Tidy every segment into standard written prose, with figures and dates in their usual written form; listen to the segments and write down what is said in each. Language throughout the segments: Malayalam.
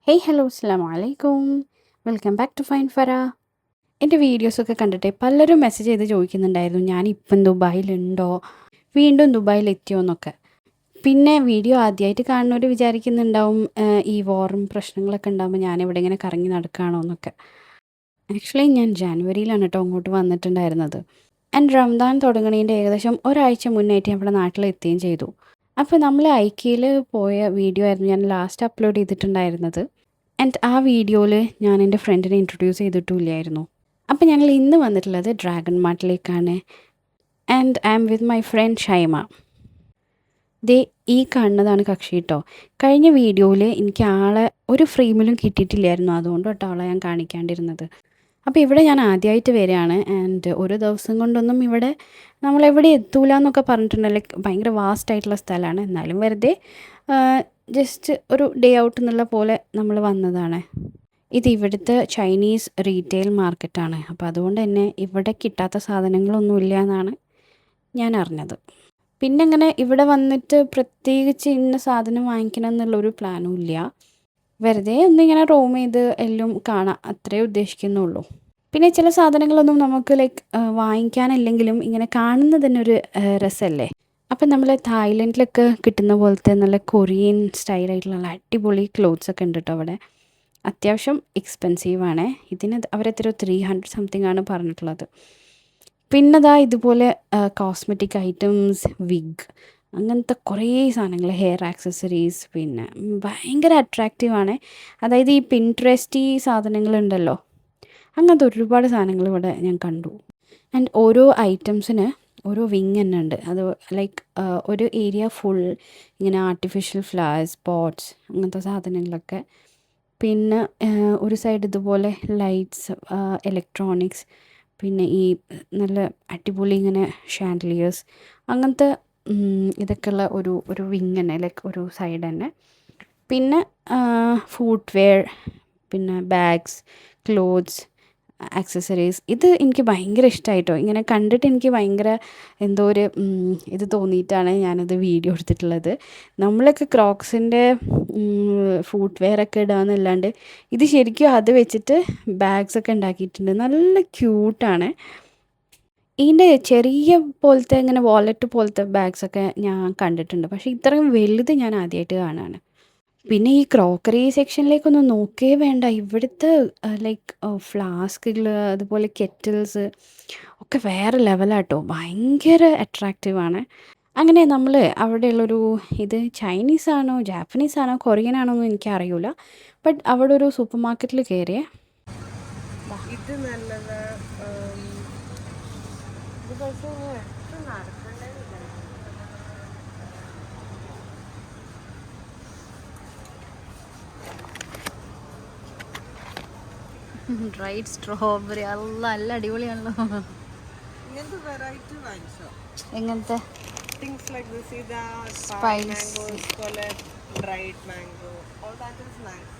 ഹേയ് ഹലോ അസ്സലാമു അലൈക്കും. Welcome back to fine Farah. എൻ്റെ വീഡിയോസൊക്കെ കണ്ടിട്ട് പലരും മെസ്സേജ് ചെയ്ത് ചോദിക്കുന്നുണ്ടായിരുന്നു ഞാനിപ്പം ദുബായിലുണ്ടോ, വീണ്ടും ദുബായിലെത്തിയോ എന്നൊക്കെ. പിന്നെ വീഡിയോ ആദ്യമായിട്ട് കാണുന്നവർ വിചാരിക്കുന്നുണ്ടാവും ഈ വാറും പ്രശ്നങ്ങളൊക്കെ ഉണ്ടാകുമ്പോൾ ഞാനിവിടെ ഇങ്ങനെ കറങ്ങി നടക്കുകയാണോ എന്നൊക്കെ. ആക്ച്വലി ഞാൻ ജാനുവരിയിലാണ് കേട്ടോ അങ്ങോട്ട് വന്നിട്ടുണ്ടായിരുന്നത്. ആൻഡ് റംദാൻ തുടങ്ങണതിൻ്റെ ഏകദേശം ഒരാഴ്ച മുന്നായിട്ട് ഞാൻ ഇവിടെ നാട്ടിലെത്തുകയും ചെയ്തു. അപ്പോൾ നമ്മൾ ഐക്കിയിൽ പോയ വീഡിയോ ആയിരുന്നു ഞാൻ ലാസ്റ്റ് അപ്ലോഡ് ചെയ്തിട്ടുണ്ടായിരുന്നത്. ആൻഡ് ആ വീഡിയോയിൽ ഞാൻ എൻ്റെ ഫ്രണ്ടിനെ ഇൻട്രൊഡ്യൂസ് ചെയ്തിട്ടുമില്ലായിരുന്നു. അപ്പോൾ ഞങ്ങൾ ഇന്ന് വന്നിട്ടുള്ളത് ഡ്രാഗൺ മാർട്ടിലേക്കാണ്. And I am with my friend Shaima. ദേ ഈ കാണുന്നതാണ് കക്ഷി കേട്ടോ. കഴിഞ്ഞ വീഡിയോയിൽ എനിക്ക് ആളെ ഒരു ഫ്രെയിമിലും കിട്ടിയിട്ടില്ലായിരുന്നു, അതുകൊണ്ട് കേട്ടോ ആളെ ഞാൻ കാണിക്കാണ്ടിരുന്നത്. അപ്പോൾ ഇവിടെ ഞാൻ ആദ്യമായിട്ട് വരികയാണ്. ആൻഡ് ഒരു ദിവസം കൊണ്ടൊന്നും ഇവിടെ നമ്മളെവിടെ എത്തൂല എന്നൊക്കെ പറഞ്ഞിട്ടുണ്ട്. ലൈക്ക് ഭയങ്കര വാസ്റ്റ് ആയിട്ടുള്ള സ്ഥലമാണ്. എന്നാലും വെറുതെ ജസ്റ്റ് ഒരു ഡേ ഔട്ട് എന്നുള്ള പോലെ നമ്മൾ വന്നതാണ്. ഇത് ഇവിടുത്തെ ചൈനീസ് റീറ്റെയിൽ മാർക്കറ്റാണ്. അപ്പോൾ അതുകൊണ്ട് തന്നെ ഇവിടെ കിട്ടാത്ത സാധനങ്ങളൊന്നുമില്ല എന്നാണ് ഞാൻ അറിഞ്ഞത്. പിന്നെ അങ്ങനെ ഇവിടെ വന്നിട്ട് പ്രത്യേകിച്ച് ഇന്ന സാധനം വാങ്ങിക്കണം എന്നുള്ളൊരു പ്ലാനും ഇല്ല. വെറുതെ ഒന്നിങ്ങനെ റോം ചെയ്ത് എല്ലാം കാണാം, അത്രേ ഉദ്ദേശിക്കുന്നുള്ളൂ. പിന്നെ ചില സാധനങ്ങളൊന്നും നമുക്ക് ലൈക്ക് വാങ്ങിക്കാനല്ലെങ്കിലും ഇങ്ങനെ കാണുന്നത് തന്നെ ഒരു രസമല്ലേ. അപ്പം നമ്മൾ തായ്ലൻഡിലൊക്കെ കിട്ടുന്ന പോലത്തെ നല്ല കൊറിയൻ സ്റ്റൈലായിട്ടുള്ള നല്ല അടിപൊളി ക്ലോത്ത്സ് ഒക്കെ ഉണ്ട് കേട്ടോ അവിടെ. അത്യാവശ്യം എക്സ്പെൻസീവാണ്. ഇതിന് അവരെത്രയോ 300 സംതിങ് ആണ് പറഞ്ഞിട്ടുള്ളത്. പിന്നെതാ ഇതുപോലെ കോസ്മെറ്റിക് ഐറ്റംസ്, വിഗ്, അങ്ങനത്തെ കുറേ സാധനങ്ങൾ, ഹെയർ ആക്സസറീസ്, പിന്നെ ഭയങ്കര അട്രാക്റ്റീവാണ്. അതായത് ഈ പിൻട്രസ്റ്റി സാധനങ്ങളുണ്ടല്ലോ, അങ്ങനത്തെ ഒരുപാട് സാധനങ്ങൾ ഇവിടെ ഞാൻ കണ്ടു. ആൻഡ് ഓരോ ഐറ്റംസിന് ഓരോ വിങ് തന്നെ ഉണ്ട്. അത് ലൈക്ക് ഒരു ഏരിയ ഫുൾ ഇങ്ങനെ ആർട്ടിഫിഷ്യൽ ഫ്ലവേഴ്സ്, പോട്ട്സ്, അങ്ങനത്തെ സാധനങ്ങളൊക്കെ. പിന്നെ ഒരു സൈഡ് ഇതുപോലെ ലൈറ്റ്സ്, ഇലക്ട്രോണിക്സ്, പിന്നെ ഈ നല്ല അടിപൊളി ഇങ്ങനെ ഷാൻഡലിയേഴ്സ്, അങ്ങനത്തെ ഇതൊക്കെയുള്ള ഒരു വിങ് തന്നെ, ലൈക്ക് ഒരു സൈഡ് തന്നെ. പിന്നെ ഫുഡ് വെയർ, പിന്നെ ബാഗ്സ്, ക്ലോത്ത്സ്, ആക്സസറീസ്. ഇത് എനിക്ക് ഭയങ്കര ഇഷ്ടമായിട്ടോ. ഇങ്ങനെ കണ്ടിട്ട് എനിക്ക് ഭയങ്കര എന്തോ ഒരു ഇത് തോന്നിയിട്ടാണ് ഞാനത് വീഡിയോ എടുത്തിട്ടുള്ളത്. നമ്മളൊക്കെ ക്രോക്സിൻ്റെ ഫുഡ് വെയർ ഒക്കെ ഇടുകയെന്നല്ലാണ്ട് ഇത് ശരിക്കും അത് വെച്ചിട്ട് ബാഗ്സൊക്കെ ഉണ്ടാക്കിയിട്ടുണ്ട്. നല്ല ക്യൂട്ടാണ്. ഇതിൻ്റെ ചെറിയ പോലത്തെ ഇങ്ങനെ വാലറ്റ് പോലത്തെ ബാഗ്സൊക്കെ ഞാൻ കണ്ടിട്ടുണ്ട്, പക്ഷേ ഇത്രയും വലുത് ഞാൻ ആദ്യമായിട്ട് കാണുകയാണ്. പിന്നെ ഈ ക്രോക്കറി സെക്ഷനിലേക്കൊന്നും നോക്കേ വേണ്ട. ഇവിടുത്തെ ലൈക്ക് ഫ്ലാസ്കുകൾ, അതുപോലെ കെറ്റിൽസ് ഒക്കെ വേറെ ലെവലാട്ടോ. ഭയങ്കര അട്രാക്റ്റീവാണ്. അങ്ങനെ നമ്മൾ അവിടെയുള്ളൊരു, ഇത് ചൈനീസാണോ ജാപ്പനീസാണോ കൊറിയനാണോ എന്ന് എനിക്കറിയില്ല, ബട്ട് അവിടെ ഒരു സൂപ്പർ മാർക്കറ്റിൽ കയറിയേ. ഇത് നല്ലത്. ഇത് പക്ഷേ എത്ര നടക്കണ്ടേന്നില്ല. ഡ്രൈഡ് സ്ട്രോബെറി നല്ല അടിപൊളിയാണല്ലോ. ഇങ്ങനത്തെ വെറൈറ്റി വാങ്ങിച്ചോ? എങ്ങനത്തെ തിങ്സ് ലൈക്ക് ദിസ്, ഇതാ സ്പൈസ് മാംഗോസ് പോലെ dried mango, all that is nice.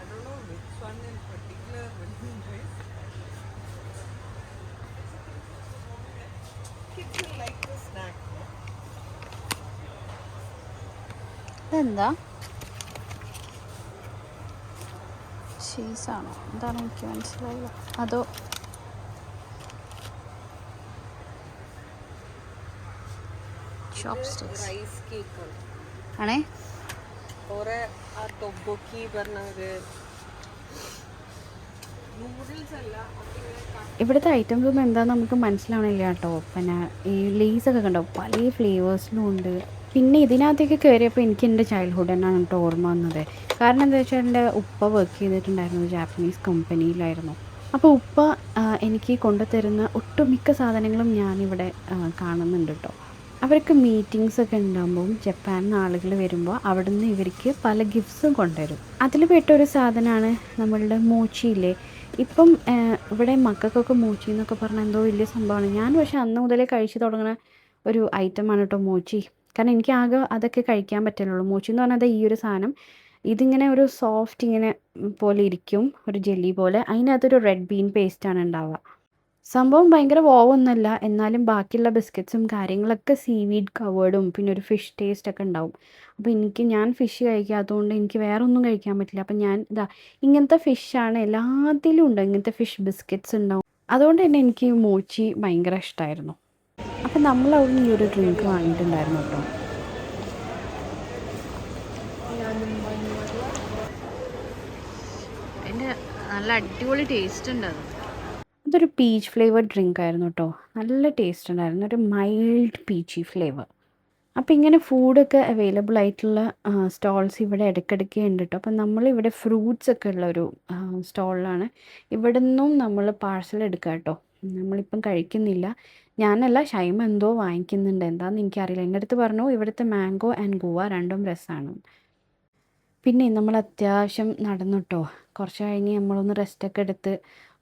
I don't know which one in particular will nice. Kids will like the snack. ഇതെന്താ, ചീസാണോ എന്താണ് എനിക്ക് മനസ്സിലായില്ല. അതോ ചോപ്സ്റ്റിക്സ് റൈസ് കേക്ക് ആണേ. കുറെ ആ ടൊബോക്കി പറഞ്ഞ ഒരു നൂഡിൽസ് അല്ല. ഇവിടുത്തെ ഐറ്റംസ് ഒന്നും എന്താണെന്ന് നമുക്ക് മനസ്സിലാവണില്ല കേട്ടോ. പിന്നെ ഈ ലേസൊക്കെ കണ്ടോ, പല ഫ്ലേവേഴ്സിലും ഉണ്ട്. പിന്നെ ഇതിനകത്തേക്ക് കയറിയപ്പോൾ എനിക്ക് എൻ്റെ ചൈൽഡ്ഹുഡ് തന്നെയാണ് കേട്ടോ ഓർമ്മ വന്നത്. കാരണം എന്താ വെച്ചാൽ എൻ്റെ ഉപ്പ വർക്ക് ചെയ്തിട്ടുണ്ടായിരുന്നു ജാപ്പനീസ് കമ്പനിയിലായിരുന്നു. അപ്പോൾ ഉപ്പ എനിക്ക് കൊണ്ടുതരുന്ന ഒട്ടുമിക്ക സാധനങ്ങളും ഞാനിവിടെ കാണുന്നുണ്ട് കേട്ടോ. അവർക്ക് മീറ്റിങ്സൊക്കെ ഉണ്ടാകുമ്പം ജപ്പാനിൽ നിന്ന് ആളുകൾ വരുമ്പോൾ അവിടെ നിന്ന് ഇവർക്ക് പല ഗിഫ്റ്റ്സും കൊണ്ടുവരും. അതിൽ പെട്ടൊരു സാധനമാണ് നമ്മളുടെ മോച്ചിയില്ലേ. ഇപ്പം ഇവിടെ മക്കൾക്കൊക്കെ മോച്ചി എന്നൊക്കെ പറഞ്ഞാൽ എന്തോ വലിയ സംഭവമാണ്. ഞാൻ പക്ഷേ അന്ന് മുതലേ കഴിച്ച് തുടങ്ങുന്ന ഒരു ഐറ്റമാണ് കേട്ടോ മോച്ചി. കാരണം എനിക്ക് ആകെ അതൊക്കെ കഴിക്കാൻ പറ്റുള്ളൂ. മോച്ചി എന്ന് പറഞ്ഞാൽ ഈ ഒരു സാധനം, ഇതിങ്ങനെ ഒരു സോഫ്റ്റ് ഇങ്ങനെ പോലെ ഇരിക്കും, ഒരു ജെല്ലി പോലെ. അതിനകത്തൊരു റെഡ് ബീൻ പേസ്റ്റാണ് ഉണ്ടാവുക. സംഭവം ഭയങ്കര വാവൊന്നുമല്ല, എന്നാലും ബാക്കിയുള്ള ബിസ്ക്കറ്റ്സും കാര്യങ്ങളൊക്കെ സീവീഡ് കവേർഡും പിന്നെ ഒരു ഫിഷ് ടേസ്റ്റ് ഒക്കെ ഉണ്ടാവും. അപ്പോൾ ഞാൻ ഫിഷ് കഴിക്കാത്തതുകൊണ്ട് എനിക്ക് വേറെ ഒന്നും കഴിക്കാൻ പറ്റില്ല. അപ്പം ഞാൻ ഇങ്ങനത്തെ ഫിഷാണ് എല്ലാത്തിലും ഉണ്ട്, ഇങ്ങനത്തെ ഫിഷ് ബിസ്ക്കറ്റ്സ് ഉണ്ടാവും. അതുകൊണ്ട് തന്നെ എനിക്ക് മോച്ചി ഭയങ്കര ഇഷ്ടമായിരുന്നു. അപ്പം നമ്മൾ അവിടെ നിന്ന് ഈ ഒരു ഡ്രിങ്ക് വാങ്ങിയിട്ടുണ്ടായിരുന്നു കേട്ടോ. അതിൻ്റെ നല്ല അടിപൊളി ടേസ്റ്റ് ഉണ്ട് അത്. അതൊരു പീച്ച് ഫ്ലേവർ ഡ്രിങ്ക് ആയിരുന്നു കേട്ടോ. നല്ല ടേസ്റ്റ് ഉണ്ടായിരുന്നു, ഒരു മൈൽഡ് പീച്ചി ഫ്ലേവർ. അപ്പോൾ ഇങ്ങനെ ഫുഡൊക്കെ അവൈലബിൾ ആയിട്ടുള്ള സ്റ്റോൾസ് ഇവിടെ ഇടയ്ക്കിടയ്ക്ക് ഉണ്ട് കേട്ടോ. അപ്പം നമ്മളിവിടെ ഫ്രൂട്ട്സ് ഒക്കെ ഉള്ള ഒരു സ്റ്റോളിലാണ്. ഇവിടെ നിന്നും നമ്മൾ പാഴ്സൽ എടുക്കുക കേട്ടോ. നമ്മളിപ്പം കഴിക്കുന്നില്ല. ഞാനല്ല, ഷൈമ എന്തോ വാങ്ങിക്കുന്നുണ്ട്, എന്താണെന്ന് എനിക്കറിയില്ല. എൻ്റെ അടുത്ത് പറഞ്ഞു ഇവിടുത്തെ മാംഗോ ആൻഡ് ഗുവ രണ്ടും രസമാണ്. പിന്നെ നമ്മൾ അത്യാവശ്യം നടന്നു കേട്ടോ. കുറച്ച് കഴിഞ്ഞ് നമ്മളൊന്ന് റെസ്റ്റൊക്കെ എടുത്ത്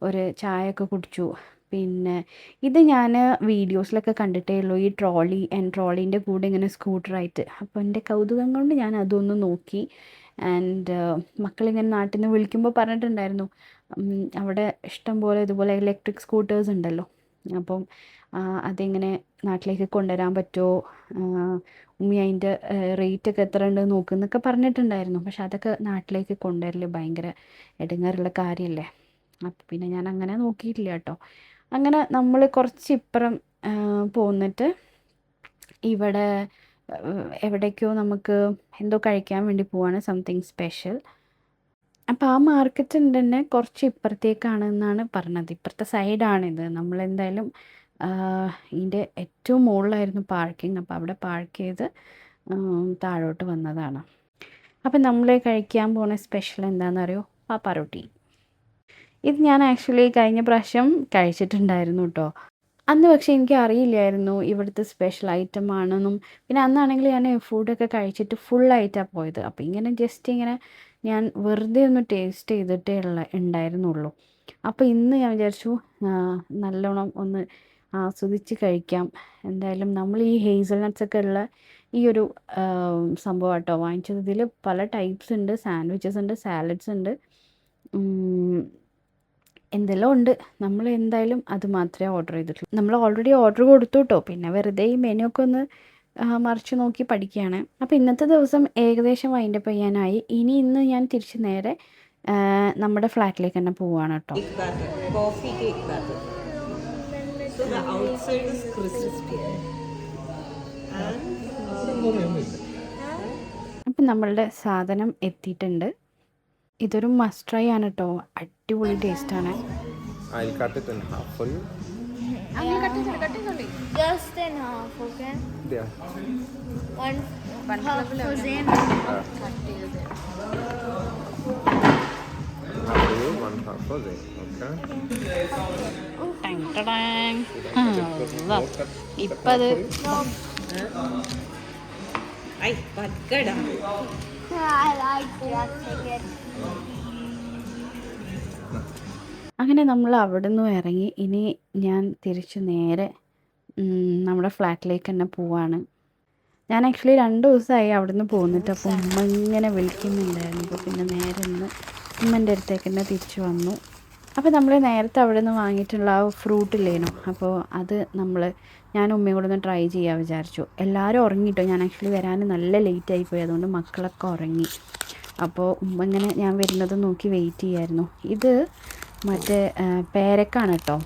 ഒരു ചായയൊക്കെ കുടിച്ചു. പിന്നെ ഇത് ഞാൻ വീഡിയോസിലൊക്കെ കണ്ടിട്ടേ ഉള്ളൂ, ഈ ട്രോളീൻ്റെ കൂടെ ഇങ്ങനെ സ്കൂട്ടറായിട്ട്. അപ്പോൾ എൻ്റെ കൗതുകം കൊണ്ട് ഞാൻ അതൊന്ന് നോക്കി. ആൻഡ് മക്കളിങ്ങനെ നാട്ടിൽ നിന്ന് വിളിക്കുമ്പോൾ പറഞ്ഞിട്ടുണ്ടായിരുന്നു അവിടെ ഇഷ്ടം പോലെ ഇതുപോലെ ഇലക്ട്രിക് സ്കൂട്ടേഴ്സ് ഉണ്ടല്ലോ. അപ്പം അതെങ്ങനെ നാട്ടിലേക്ക് കൊണ്ടുവരാൻ പറ്റുമോ, ഉമ്മി അതിൻ്റെ റേറ്റൊക്കെ എത്ര ഉണ്ട് നോക്കുന്നൊക്കെ പറഞ്ഞിട്ടുണ്ടായിരുന്നു. പക്ഷെ അതൊക്കെ നാട്ടിലേക്ക് കൊണ്ടുവരൽ ഭയങ്കര ഇടങ്ങേറുള്ള കാര്യമല്ലേ. അപ്പം പിന്നെ ഞാൻ അങ്ങനെ നോക്കിയിട്ടില്ല കേട്ടോ. അങ്ങനെ നമ്മൾ കുറച്ച് ഇപ്പുറം പോന്നിട്ട് ഇവിടെ എവിടേക്കോ നമുക്ക് എന്തോ കഴിക്കാൻ വേണ്ടി പോവാണ്, സംതിങ് സ്പെഷ്യൽ. അപ്പോൾ ആ മാർക്കറ്റ് തന്നെ കുറച്ച് ഇപ്പുറത്തേക്കാണെന്നാണ് പറഞ്ഞത്, ഇപ്പുറത്തെ സൈഡാണിത്. നമ്മളെന്തായാലും ഇതിൻ്റെ ഏറ്റവും മുകളിലായിരുന്നു പാർക്കിംഗ്. അപ്പോൾ അവിടെ പാർക്ക് ചെയ്ത് താഴോട്ട് വന്നതാണ്. അപ്പം നമ്മൾ കഴിക്കാൻ പോകുന്ന സ്പെഷ്യൽ എന്താണെന്ന് അറിയോ? പാപ്പാറൊട്ടി. ഇത് ഞാൻ ആക്ച്വലി കഴിഞ്ഞ പ്രാവശ്യം കഴിച്ചിട്ടുണ്ടായിരുന്നു കേട്ടോ. അന്ന് പക്ഷേ എനിക്ക് അറിയില്ലായിരുന്നു ഇവിടുത്തെ സ്പെഷ്യൽ ഐറ്റം ആണെന്നും. പിന്നെ അന്നാണെങ്കിൽ ഞാൻ ഫുഡൊക്കെ കഴിച്ചിട്ട് ഫുള്ളായിട്ടാണ് പോയത്. അപ്പോൾ ഇങ്ങനെ ജസ്റ്റ് ഇങ്ങനെ ഞാൻ വെറുതെ ഒന്ന് ടേസ്റ്റ് ചെയ്തിട്ടേ ഉണ്ടായിരുന്നുള്ളൂ. അപ്പോൾ ഇന്ന് ഞാൻ വിചാരിച്ചു നല്ലോണം ഒന്ന് ആസ്വദിച്ച് കഴിക്കാം. എന്തായാലും നമ്മൾ ഈ ഹേസൽനട്ട്സ് ഒക്കെ ഉള്ള ഈ ഒരു സംഭവം കേട്ടോ വാങ്ങിച്ചത്. ഇതിൽ പല ടൈപ്സ് ഉണ്ട്, സാൻഡ്വിച്ചസ് ഉണ്ട്, സാലഡ്സ് ഉണ്ട്, എന്തെല്ലാം ഉണ്ട്. നമ്മൾ എന്തായാലും അത് മാത്രമേ ഓർഡർ ചെയ്തിട്ടുള്ളൂ. നമ്മൾ ഓൾറെഡി ഓർഡർ കൊടുത്തു കേട്ടോ. പിന്നെ വെറുതെ ഈ മെനു ഒക്കെ ഒന്ന് മറിച്ച് നോക്കി പഠിക്കുകയാണ്. അപ്പോൾ ഇന്നത്തെ ദിവസം ഏകദേശം വൈൻഡപ്പ് ചെയ്യാനായി. ഇന്ന് ഞാൻ തിരിച്ച് നേരെ നമ്മുടെ ഫ്ലാറ്റിലേക്ക് തന്നെ പോവുകയാണ് കേട്ടോ. Coffee cake batter. So the outside is crispy. അപ്പം നമ്മളുടെ സാധനം എത്തിയിട്ടുണ്ട്. ഇതൊരു മസ്റ്റ് ട്രൈ ആണ് കേട്ടോ, അടിപൊളി ടേസ്റ്റാണ്. I'll cut it in half for you. Just in half, okay? Yeah. One half for Zain. Half for you, one half for Zain. Okay. ഇപ്പം അത് Ay, patkada. I like that ticket. അങ്ങനെ നമ്മൾ അവിടെ നിന്ന് ഇറങ്ങി. ഇനി ഞാൻ തിരിച്ച് നേരെ നമ്മുടെ ഫ്ലാറ്റിലേക്ക് തന്നെ പോവാണ്. ഞാൻ ആക്ച്വലി 2 ദിവസമായി അവിടെ നിന്ന് പോന്നിട്ട്. അപ്പോൾ ഉമ്മ ഇങ്ങനെ വിളിക്കുന്നുണ്ടായിരുന്നു. അപ്പോൾ പിന്നെ നേരെ ഇന്ന് ഉമ്മൻ്റെ അടുത്തേക്ക് തന്നെ തിരിച്ചു വന്നു. അപ്പോൾ നമ്മൾ നേരത്തെ അവിടെ നിന്ന് വാങ്ങിയിട്ടുള്ള ആ ഫ്രൂട്ട് ഇല്ലേനോ, അപ്പോൾ അത് ഞാൻ ഉമ്മയും കൂടെ ഒന്ന് ട്രൈ ചെയ്യാൻ വിചാരിച്ചു. എല്ലാവരും ഉറങ്ങിയിട്ടോ. ഞാൻ ആക്ച്വലി വരാൻ നല്ല ലേറ്റ് ആയിപ്പോയി, അതുകൊണ്ട് മക്കളൊക്കെ ഉറങ്ങി. അപ്പോൾ ഉമ്മ ഇങ്ങനെ ഞാൻ വരുന്നത് നോക്കി വെയിറ്റ് ചെയ്യായിരുന്നു. ഇത് മറ്റേ പേരക്കാണ് കേട്ടോ,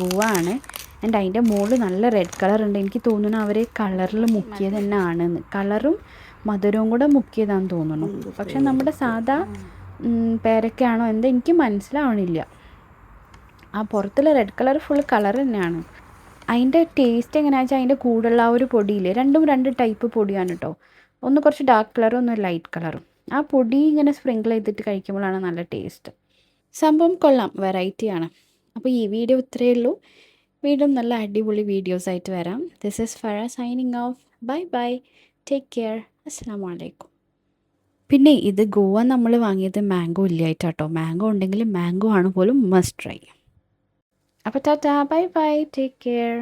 ഗുവ ആണ്. ആൻഡ് അതിൻ്റെ മുകളിൽ നല്ല റെഡ് കളർ ഉണ്ട്. എനിക്ക് തോന്നുന്നു അവർ കളറിൽ മുക്കിയത് തന്നെ ആണെന്ന്. കളറും മധുരവും കൂടെ മുക്കിയതാണെന്ന് തോന്നുന്നു. പക്ഷെ നമ്മുടെ സാധാ പേരക്കയാണോ എന്താ എനിക്ക് മനസ്സിലാവണില്ല. ആ പുറത്തുള്ള റെഡ് കളർ ഫുൾ കളർ തന്നെയാണ്. അതിൻ്റെ ടേസ്റ്റ് എങ്ങനെയാണെന്ന് വെച്ചാൽ അതിൻ്റെ കൂടുള്ള ആ ഒരു പൊടിയില്ലേ, രണ്ടും 2 ടൈപ്പ് പൊടിയാണ് കേട്ടോ. ഒന്ന് കുറച്ച് ഡാർക്ക് കളറും ഒന്ന് ലൈറ്റ് കളറും. ആ പൊടി ഇങ്ങനെ സ്പ്രിങ്കിൾ ചെയ്തിട്ട് കഴിക്കുമ്പോഴാണ് നല്ല ടേസ്റ്റ്. സംഭവം കൊള്ളാം, വെറൈറ്റിയാണ്. അപ്പോൾ ഈ വീഡിയോ ഇത്രയേ ഉള്ളൂ. വീണ്ടും നല്ല അടിപൊളി വീഡിയോസായിട്ട് വരാം. This is Farah signing off. Bye bye, take care, അസ്സലാമു അലൈക്കും. പിന്നെ ഇത് ഗോവ നമ്മൾ വാങ്ങിയത് മാംഗോ ഇല്ലായിട്ടാട്ടോ. മാംഗോ ഉണ്ടെങ്കിൽ മാംഗോ ആണ് പോലും മസ്റ്റ് ട്രൈ. അപ്പോൾ tata, bye bye, take care.